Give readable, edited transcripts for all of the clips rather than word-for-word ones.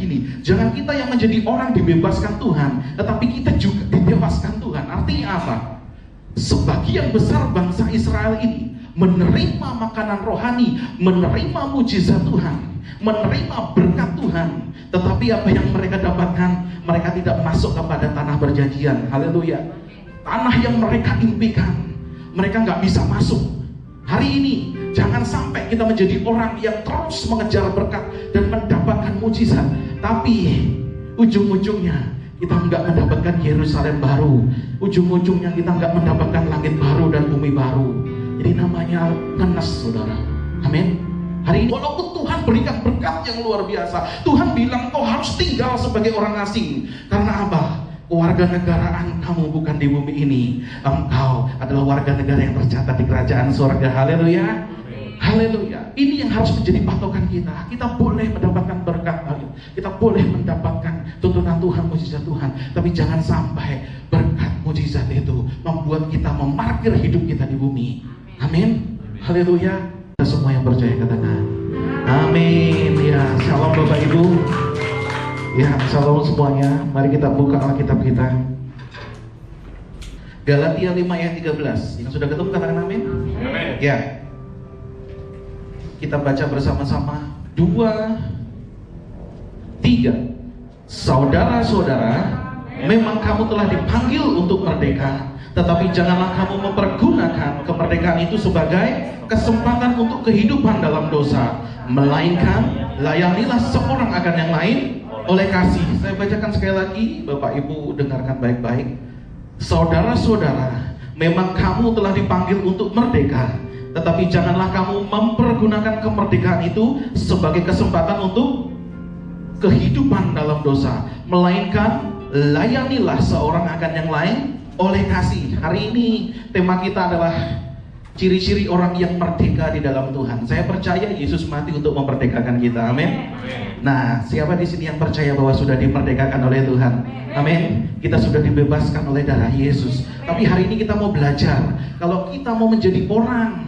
gini, jangan kita yang menjadi orang dibebaskan Tuhan, tetapi kita juga dibebaskan Tuhan. Artinya apa? Sebagian besar bangsa Israel ini menerima makanan rohani, menerima mujizat Tuhan, menerima berkat Tuhan, tetapi apa yang mereka dapatkan? Mereka tidak masuk kepada tanah perjanjian. Haleluya. Tanah yang mereka impikan, mereka nggak bisa masuk. Hari ini jangan sampai kita menjadi orang yang terus mengejar berkat dan mendapatkan mujizat, tapi ujung-ujungnya kita nggak mendapatkan Yerusalem baru. Ujung-ujungnya kita nggak mendapatkan langit baru dan bumi baru. Jadi namanya ngenes, saudara. Amin. Hari ini walaupun Tuhan berikan berkat yang luar biasa, Tuhan bilang kau harus tinggal sebagai orang asing. Karena apa? Kewarganegaraan kamu bukan di bumi ini. Engkau adalah warga negara yang tercatat di kerajaan surga. Haleluya. Haleluya. Ini yang harus menjadi patokan kita. Kita boleh mendapatkan berkat, kita boleh mendapatkan tuntunan Tuhan, mujizat Tuhan, tapi jangan sampai berkat mujizat itu membuat kita memarkir hidup kita di bumi. Amin. Haleluya. Kita semua yang percaya katakan amin. Ya, shalom Bapak Ibu. Ya, shalom semuanya. Mari kita buka Alkitab kita. Galatia 5 ayat 13. Yang sudah ketemu katakan amin. Amin. Ya. Kita baca bersama-sama. 2, 3. Saudara-saudara, memang kamu telah dipanggil untuk merdeka, tetapi janganlah kamu mempergunakan kemerdekaan itu sebagai kesempatan untuk kehidupan dalam dosa, melainkan layanilah seorang akan yang lain oleh kasih. Saya bacakan sekali lagi, Bapak Ibu dengarkan baik-baik. Saudara-saudara, memang kamu telah dipanggil untuk merdeka, tetapi janganlah kamu mempergunakan kemerdekaan itu sebagai kesempatan untuk kehidupan dalam dosa, melainkan layanilah seorang akan yang lain oleh kasih. Hari ini tema kita adalah ciri-ciri orang yang merdeka di dalam Tuhan. Saya percaya Yesus mati untuk memerdekakan kita. Amin. Nah, siapa di sini yang percaya bahwa sudah dimerdekakan oleh Tuhan? Amin. Kita sudah dibebaskan oleh darah Yesus. Tapi hari ini kita mau belajar, kalau kita mau menjadi orang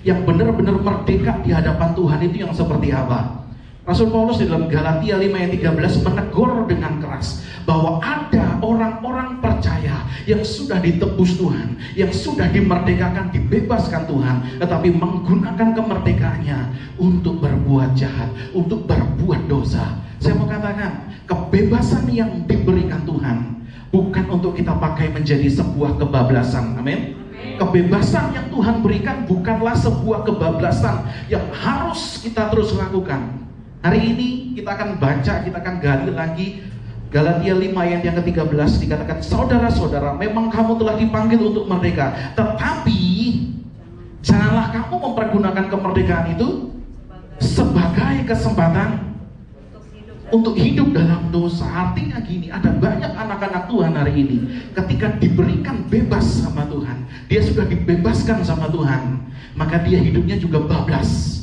yang benar-benar merdeka di hadapan Tuhan, itu yang seperti apa? Rasul Paulus di dalam Galatia 5 ayat 13 menegur dengan keras bahwa ada orang-orang percaya yang sudah ditebus Tuhan, yang sudah dimerdekakan, dibebaskan Tuhan, tetapi menggunakan kemerdekaannya untuk berbuat jahat, untuk berbuat dosa. Saya mau katakan, kebebasan yang diberikan Tuhan bukan untuk kita pakai menjadi sebuah kebablasan. Amin. Kebebasan yang Tuhan berikan bukanlah sebuah kebablasan yang harus kita terus lakukan. Hari ini kita akan baca, kita akan gali lagi Galatia 5 ayat yang ke-13, dikatakan saudara-saudara, memang kamu telah dipanggil untuk merdeka, tetapi janganlah kamu mempergunakan kemerdekaan itu sebagai kesempatan untuk hidup dalam dosa. Artinya gini, ada banyak anak-anak Tuhan hari ini ketika diberikan bebas sama Tuhan, dia sudah dibebaskan sama Tuhan, maka dia hidupnya juga bablas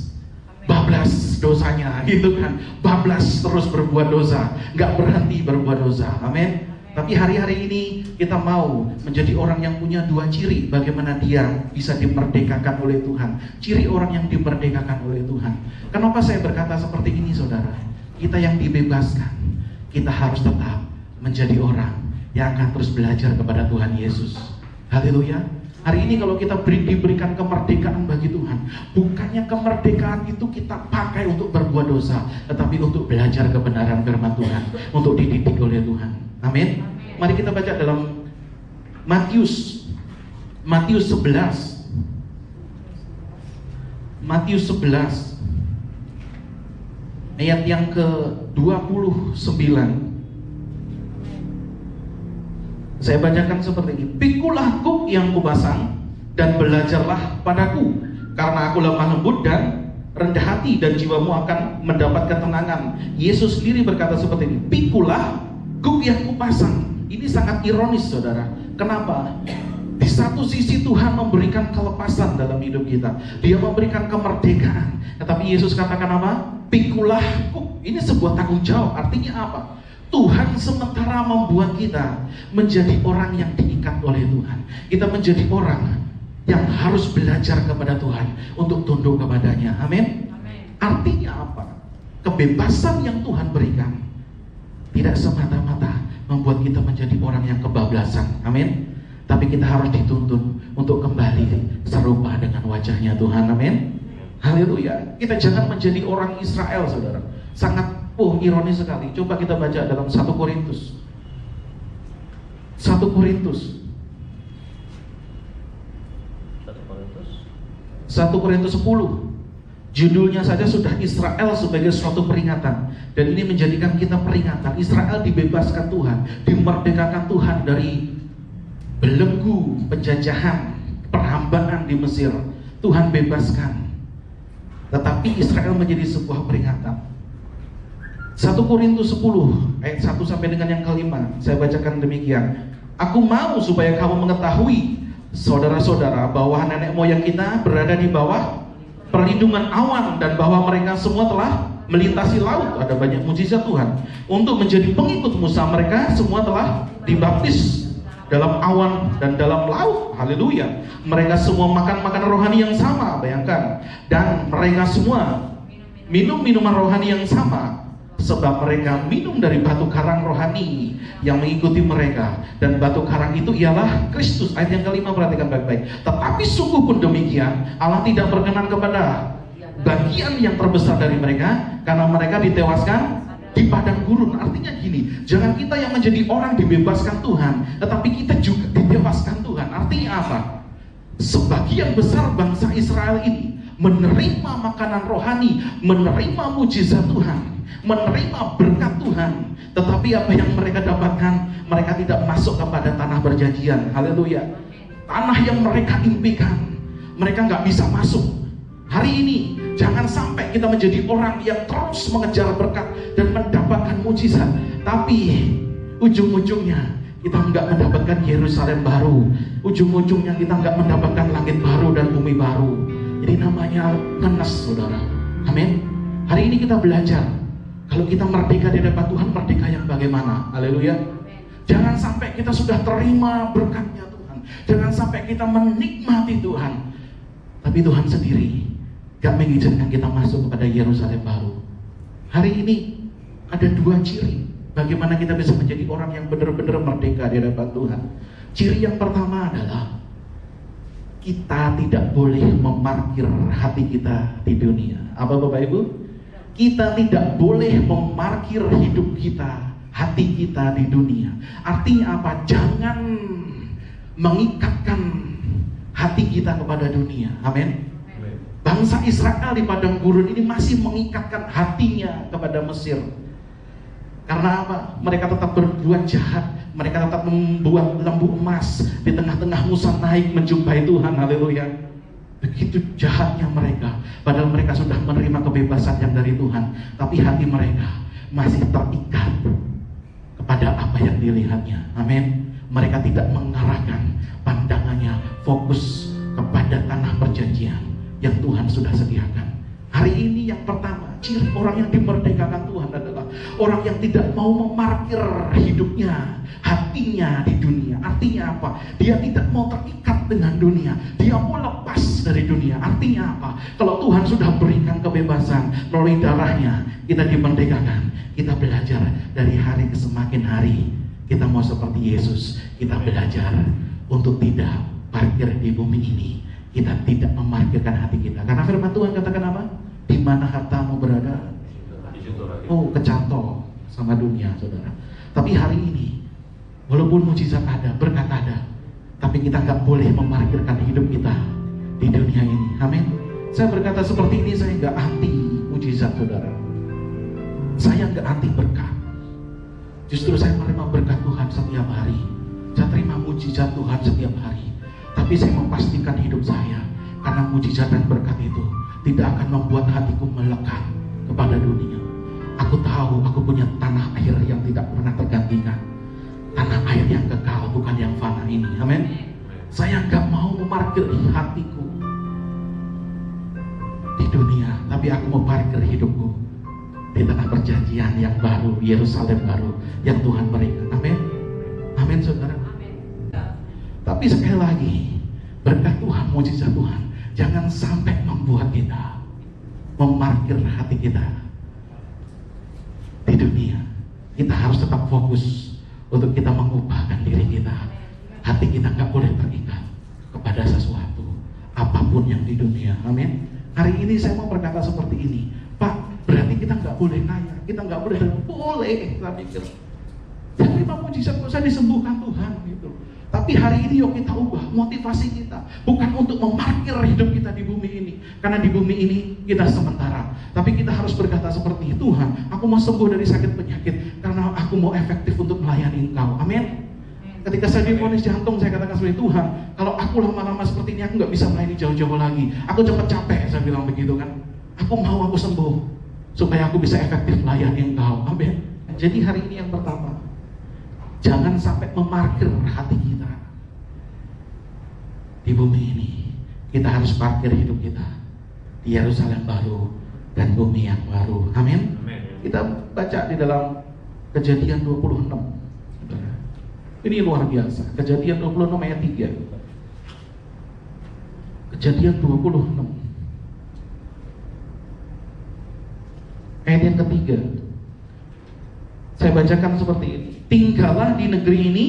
dosanya, gitu kan, bablas terus berbuat dosa, nggak berhenti berbuat dosa. Amin. Tapi hari-hari ini kita mau menjadi orang yang punya dua ciri bagaimana dia bisa dimerdekakan oleh Tuhan. Ciri orang yang dimerdekakan oleh Tuhan. Kenapa saya berkata seperti ini, saudara? Kita yang dibebaskan, kita harus tetap menjadi orang yang akan terus belajar kepada Tuhan Yesus. Haleluya. Hari ini kalau kita diberikan kemerdekaan bagi Tuhan, bukannya kemerdekaan itu kita pakai untuk berbuat dosa, tetapi untuk belajar kebenaran firman Tuhan, untuk dididik oleh Tuhan. Amin. Mari kita baca dalam Matius 11. Matius 11 ayat yang ke-29. Saya bacakan seperti ini. Pikulah kuk yang kupasang dan belajarlah padaku, karena aku lemah lembut dan rendah hati, dan jiwamu akan mendapat ketenangan. Yesus sendiri berkata seperti ini, pikulah kuk yang kupasang. Ini sangat ironis, saudara. Kenapa? Di satu sisi Tuhan memberikan kelepasan dalam hidup kita, dia memberikan kemerdekaan, tetapi Yesus katakan apa? Pikulah kuk. Ini sebuah tanggung jawab. Artinya apa? Tuhan sementara membuat kita menjadi orang yang diikat oleh Tuhan. Kita menjadi orang yang harus belajar kepada Tuhan untuk tunduk kepadanya. Amin. Artinya apa? Kebebasan yang Tuhan berikan tidak semata-mata membuat kita menjadi orang yang kebablasan. Amin. Tapi kita harus dituntun untuk kembali serupa dengan wajahnya Tuhan. Amin. Haleluya. Kita jangan menjadi orang Israel, saudara. Sangat ironis sekali. Coba kita baca dalam 1 Korintus 1 Korintus 10. Judulnya saja sudah Israel sebagai suatu peringatan. Dan ini menjadikan kita peringatan. Israel dibebaskan Tuhan, dimerdekakan Tuhan dari belenggu penjajahan, perhambaan di Mesir. Tuhan bebaskan. Tetapi Israel menjadi sebuah peringatan. 1 Korintus 10 ayat 1 sampai dengan yang kelima. Saya bacakan demikian. Aku mau supaya kamu mengetahui, saudara-saudara, bahwa nenek moyang kita berada di bawah perlindungan awan, dan bahwa mereka semua telah melintasi laut. Ada banyak mujizat Tuhan. Untuk menjadi pengikut Musa, mereka semua telah dibaptis dalam awan dan dalam laut. Haleluya. Mereka semua makan rohani yang sama, bayangkan. Dan mereka semua minum minuman rohani yang sama, sebab mereka minum dari batu karang rohani yang mengikuti mereka, dan batu karang itu ialah Kristus. Ayat yang kelima, perhatikan baik-baik. Tetapi sungguh pun demikian, Allah tidak berkenan kepada bagian yang terbesar dari mereka, karena mereka ditewaskan di padang gurun. Artinya gini, jangan kita yang menjadi orang dibebaskan Tuhan, tetapi kita juga ditewaskan Tuhan. Artinya apa? Sebagian besar bangsa Israel ini menerima makanan rohani, menerima mujizat Tuhan, menerima berkat Tuhan, tetapi apa yang mereka dapatkan? Mereka tidak masuk kepada tanah perjanjian. Haleluya. Tanah yang mereka impikan, mereka nggak bisa masuk. Hari ini jangan sampai kita menjadi orang yang terus mengejar berkat dan mendapatkan mujizat, tapi ujung-ujungnya kita nggak mendapatkan Yerusalem baru. Ujung-ujungnya kita nggak mendapatkan langit baru dan bumi baru. Jadi namanya ngenes, saudara. Amin. Hari ini kita belajar, kalau kita merdeka di hadapan Tuhan, merdeka yang bagaimana? Haleluya. Jangan sampai kita sudah terima berkatnya Tuhan, jangan sampai kita menikmati Tuhan, tapi Tuhan sendiri gak mengizinkan kita masuk kepada Yerusalem baru. Hari ini ada dua ciri bagaimana kita bisa menjadi orang yang benar-benar merdeka di hadapan Tuhan. Ciri yang pertama adalah kita tidak boleh memarkir hati kita di dunia. Apa Bapak Ibu? Kita tidak boleh memarkir hidup kita, hati kita di dunia. Artinya apa? Jangan mengikatkan hati kita kepada dunia. Amin. Bangsa Israel di padang gurun ini masih mengikatkan hatinya kepada Mesir. Karena apa? Mereka tetap berbuat jahat. Mereka tetap membuat lembu emas di tengah-tengah Musa naik menjumpai Tuhan. Haleluya. Begitu jahatnya mereka. Padahal mereka sudah menerima kebebasan yang dari Tuhan, tapi hati mereka masih terikat kepada apa yang dilihatnya. Amin. Mereka tidak mengarahkan pandangannya fokus kepada tanah perjanjian yang Tuhan sudah sediakan. Hari ini yang pertama, ciri orang yang dimerdekakan Tuhan adalah orang yang tidak mau memarkir hidupnya, hatinya di dunia. Artinya apa? Dia tidak mau terikat dengan dunia. Dia mau lepas dari dunia. Artinya apa? Kalau Tuhan sudah berikan kebebasan melalui darahnya, kita dimerdekakan. Kita belajar dari hari ke semakin hari. Kita mau seperti Yesus. Kita belajar untuk tidak parkir di bumi ini. Kita tidak memarkirkan hati kita. Karena firman Tuhan katakan apa? Di mana hartamu berada, oh kecantol sama dunia, saudara. Tapi hari ini, walaupun mujizat ada, berkat ada, tapi kita nggak boleh memarkirkan hidup kita di dunia ini. Amin. Saya berkata seperti ini, saya nggak anti mujizat, saudara. Saya nggak anti berkat. Justru saya menerima berkat Tuhan setiap hari. Saya terima mujizat Tuhan setiap hari. Tapi saya memastikan hidup saya, karena mujizat dan berkat itu tidak akan membuat hatiku melekat kepada dunia. Aku tahu aku punya tanah air yang tidak pernah tergantikan. Tanah air yang kekal, bukan yang fana ini. Amin. Saya nggak mau memarkir hatiku di dunia, tapi aku mau parkir hidupku di tanah perjanjian yang baru, Yerusalem baru yang Tuhan berikan. Amin. Amin, saudara. Tapi sekali lagi, berkat Tuhan, mujizat Tuhan jangan sampai membuat kita memarkir hati kita di dunia. kita harus tetap fokus untuk kita mengubahkan diri kita. Hati kita nggak boleh terikat kepada sesuatu apapun yang di dunia. Amin. Hari ini saya mau berkata seperti ini, Pak, berarti kita nggak boleh kaya, kita nggak boleh. Saya pikir, saya terima mujizat, saya disembuhkan Tuhan gitu. Tapi hari ini yuk kita ubah motivasi kita, bukan untuk memarkir hidup kita di bumi ini, karena di bumi ini kita sementara. Tapi kita harus berkata seperti, Tuhan, aku mau sembuh dari sakit penyakit karena aku mau efektif untuk melayani Engkau. Amin. Ketika saya divonis jantung, saya katakan seperti, Tuhan, kalau aku lama-lama seperti ini, aku nggak bisa melayani jauh-jauh lagi. Aku cepat capek, saya bilang begitu kan. Aku mau aku sembuh supaya aku bisa efektif melayani Engkau. Amin. Jadi hari ini yang pertama, jangan sampai memarkir hati kita di bumi ini. Kita harus parkir hidup kita di Yerusalem baru dan bumi yang baru. Amin. Kita baca di dalam Kejadian 26. Ini luar biasa. Kejadian 26 ayat 3. Kejadian 26 ayat yang ketiga. Saya bacakan seperti ini. Tinggallah di negeri ini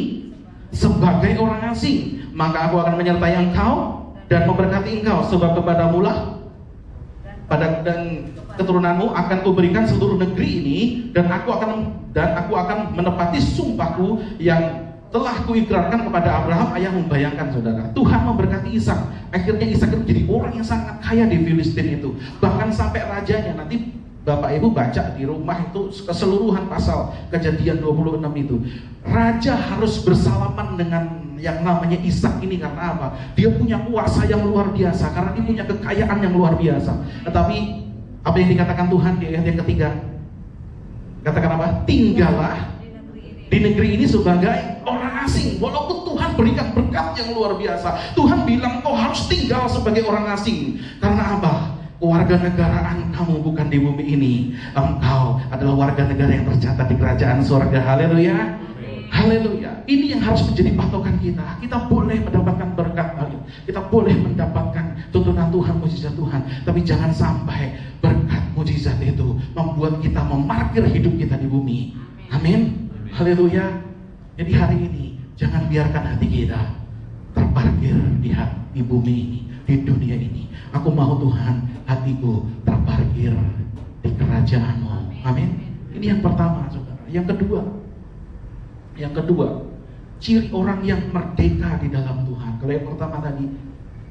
sebagai orang asing, maka aku akan menyertai engkau dan memberkati engkau, sebab kepadamulah dan keturunanmu akan kuberikan seluruh negeri ini, dan aku akan menepati sumpahku yang telah kuikrarkan kepada Abraham ayahmu. Bayangkan saudara, Tuhan memberkati Ishak. Akhirnya Ishak itu jadi orang yang sangat kaya di Filistin itu. Bahkan sampai rajanya, nanti Bapak Ibu baca di rumah itu keseluruhan pasal Kejadian 26 itu. Raja harus bersalaman dengan yang namanya Ishak ini karena apa? Dia punya kuasa yang luar biasa, karena dia punya kekayaan yang luar biasa. Tetapi apa yang dikatakan Tuhan di ayat yang ketiga? Katakan apa? Tinggallah di negeri ini sebagai orang asing. Walaupun Tuhan berikan berkat yang luar biasa, Tuhan bilang kau harus tinggal sebagai orang asing. Karena apa? Kewarganegaraan kamu bukan di bumi ini. Engkau adalah warga negara yang tercatat di kerajaan surga. Haleluya. Haleluya. Ini yang harus menjadi patokan kita. Kita boleh mendapatkan berkat, kita boleh mendapatkan tuntunan Tuhan, mujizat Tuhan, tapi jangan sampai berkat mujizat itu membuat kita memarkir hidup kita di bumi. Amin. Haleluya. Jadi hari ini jangan biarkan hati kita terparkir di bumi ini, di dunia ini. Aku mau Tuhan, hatiku terparkir di kerajaan-Mu. Amin. Ini yang pertama, saudara. Yang kedua, ciri orang yang merdeka di dalam Tuhan. Kalau yang pertama tadi,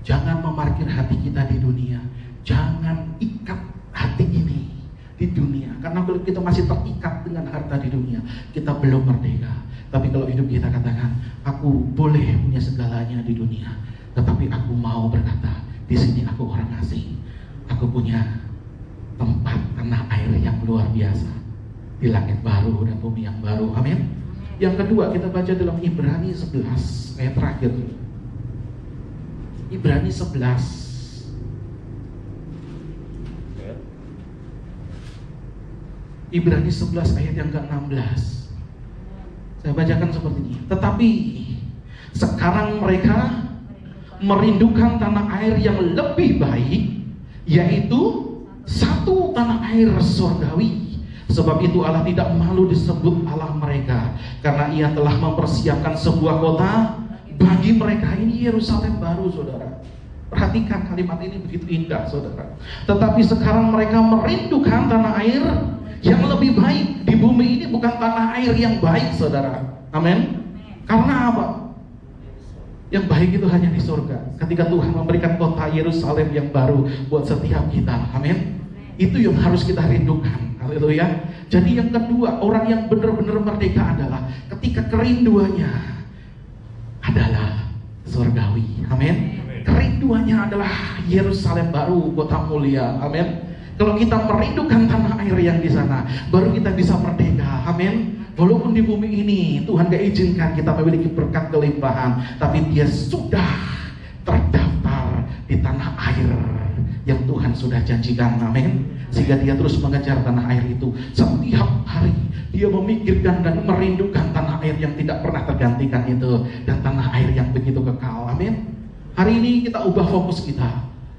jangan memarkir hati kita di dunia. Jangan ikat hati ini di dunia, karena kalau kita masih terikat dengan harta di dunia, kita belum merdeka. Tapi kalau hidup kita katakan, aku boleh punya segalanya di dunia, tetapi aku mau berkata, di sini aku orang asing. Aku punya tempat tanah air yang luar biasa di langit baru dan bumi yang baru. Amin. Yang kedua, kita baca dalam Ibrani 11 ayat terakhir. Ibrani 11 Ibrani 11 ayat yang ke-16. Saya bacakan seperti ini. Tetapi sekarang mereka merindukan tanah air yang lebih baik, yaitu satu tanah air surgawi. Sebab itu Allah tidak malu disebut Allah mereka, karena Ia telah mempersiapkan sebuah kota bagi mereka. Ini Yerusalem baru, saudara. Perhatikan kalimat ini begitu indah, saudara. Tetapi sekarang mereka merindukan tanah air yang lebih baik. Di bumi ini bukan tanah air yang baik, saudara. Amin. Karena apa? Yang baik itu hanya di surga. Ketika Tuhan memberikan kota Yerusalem yang baru buat setiap kita. Amin. Itu yang harus kita rindukan. Haleluya. Jadi yang kedua, orang yang benar-benar merdeka adalah ketika kerinduannya adalah surgawi. Amin. Kerinduannya adalah Yerusalem baru, kota mulia. Amin. Kalau kita merindukan tanah air yang di sana, baru kita bisa merdeka. Amin. Walaupun di bumi ini Tuhan gak izinkan kita memiliki berkat kelimpahan, tapi Dia sudah terdaftar di tanah air yang Tuhan sudah janjikan. Amin. Sehingga Dia terus mengejar tanah air itu. Setiap hari Dia memikirkan dan merindukan tanah air yang tidak pernah tergantikan itu, dan tanah air yang begitu kekal. Amin. Hari ini kita ubah fokus kita,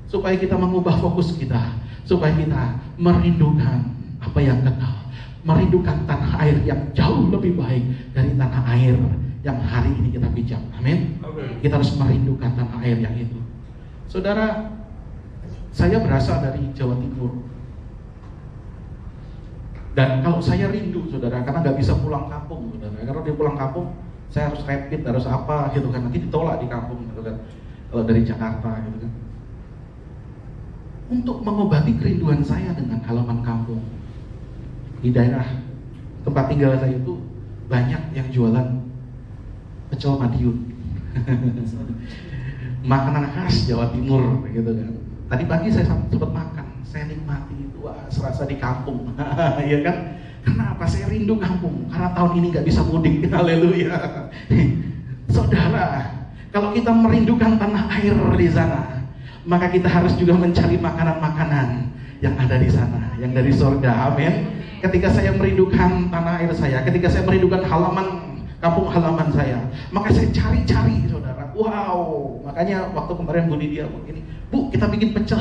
supaya kita mengubah fokus kita, supaya kita merindukan apa yang kekal, merindukan tanah air yang jauh lebih baik dari tanah air yang hari ini kita pijak. Amin. Kita harus merindukan tanah air yang itu. Saudara, saya berasal dari Jawa Timur. Dan kalau saya rindu, saudara, karena nggak bisa pulang kampung, saudara. Karena dia pulang kampung, saya harus rapid, harus apa gitu kan. Nanti ditolak di kampung gitu kan. Kalau dari Jakarta gitu kan. Untuk mengobati kerinduan saya dengan halaman kampung, di daerah tempat tinggal saya itu banyak yang jualan pecel Madiun. Makanan khas Jawa Timur gitu kan. Tadi pagi saya sempat makan, saya nikmati itu, wah, serasa di kampung. Ya kan? Kenapa saya rindu kampung? Karena tahun ini nggak bisa mudik. Haleluya. Saudara, kalau kita merindukan tanah air di sana, maka kita harus juga mencari makanan-makanan yang ada di sana, yang dari surga. Amin. Ketika saya merindukan tanah air saya, ketika saya merindukan kampung halaman saya, maka saya cari-cari, saudara. Wow, makanya waktu kemarin Bu Nidia begini, Bu, kita bikin pecel.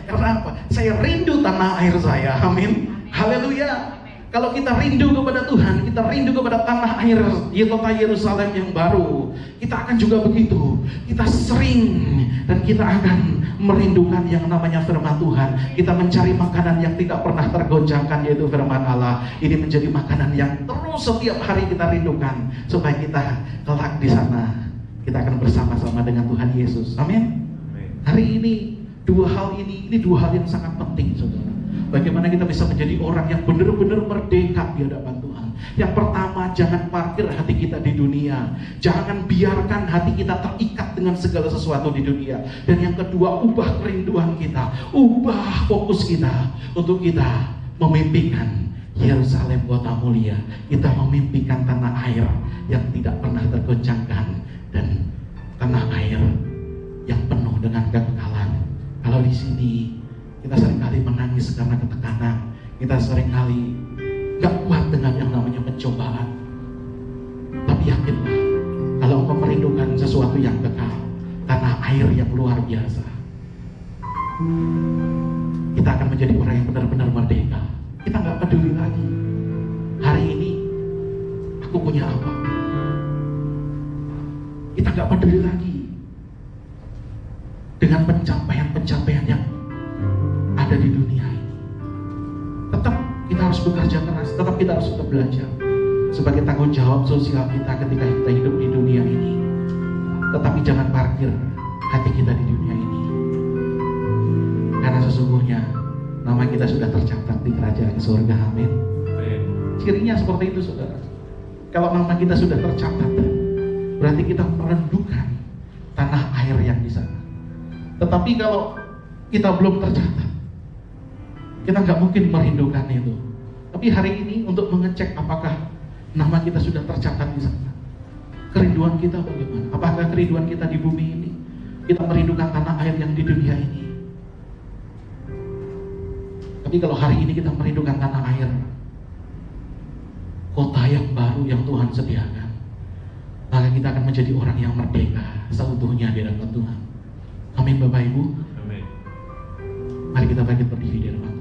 Karena apa? Saya rindu tanah air saya. Amin. Haleluya. Kalau kita rindu kepada Tuhan, kita rindu kepada tanah air kota Yerusalem yang baru, kita akan juga begitu. Kita sering dan kita akan merindukan yang namanya firman Tuhan. Kita mencari makanan yang tidak pernah tergoncangkan, yaitu firman Allah. Ini menjadi makanan yang terus setiap hari kita rindukan, supaya kita kelak di sana kita akan bersama-sama dengan Tuhan Yesus. Amin. Hari ini dua hal yang sangat penting, saudara. Bagaimana kita bisa menjadi orang yang benar-benar merdeka di hadapan Tuhan. Yang pertama, jangan parkir hati kita di dunia. Jangan biarkan hati kita terikat dengan segala sesuatu di dunia. Dan yang kedua, ubah kerinduan kita, ubah fokus kita untuk kita memimpikan Yerusalem kota mulia. Kita memimpikan tanah air yang tidak pernah tergoncangkan dan tanah air yang penuh dengan kekekalan. Kalau di sini kita seringkali menangis karena ketekanan, kita seringkali gak kuat dengan yang namanya pencobaan. Tapi yakinlah, kalau engkau merindukan sesuatu yang kekal, tanah air yang luar biasa, kita akan menjadi orang yang benar-benar merdeka. Kita gak peduli lagi hari ini aku punya apa. Kita gak peduli lagi dengan pencapaian-pencapaian yang ada di dunia ini. Tetap kita harus bekerja keras, tetap kita harus tetap belajar sebagai tanggung jawab sosial kita ketika kita hidup di dunia ini. Tetapi jangan parkir hati kita di dunia ini, karena sesungguhnya nama kita sudah tercatat di kerajaan surga. Amin. Cirinya seperti itu, saudara. Kalau nama kita sudah tercatat, berarti kita merindukan tanah air yang di sana. Tetapi kalau kita belum tercatat, kita nggak mungkin merindukan itu. Tapi hari ini untuk mengecek apakah nama kita sudah tercatat di sana, kerinduan kita bagaimana? Apakah kerinduan kita di bumi ini? Kita merindukan tanah air yang di dunia ini. Tapi kalau hari ini kita merindukan tanah air, kota yang baru yang Tuhan sediakan, maka kita akan menjadi orang yang merdeka seutuhnya di hadapan Tuhan. Amin, Bapak Ibu. Amin. Mari kita bangkit berdiri di hadapan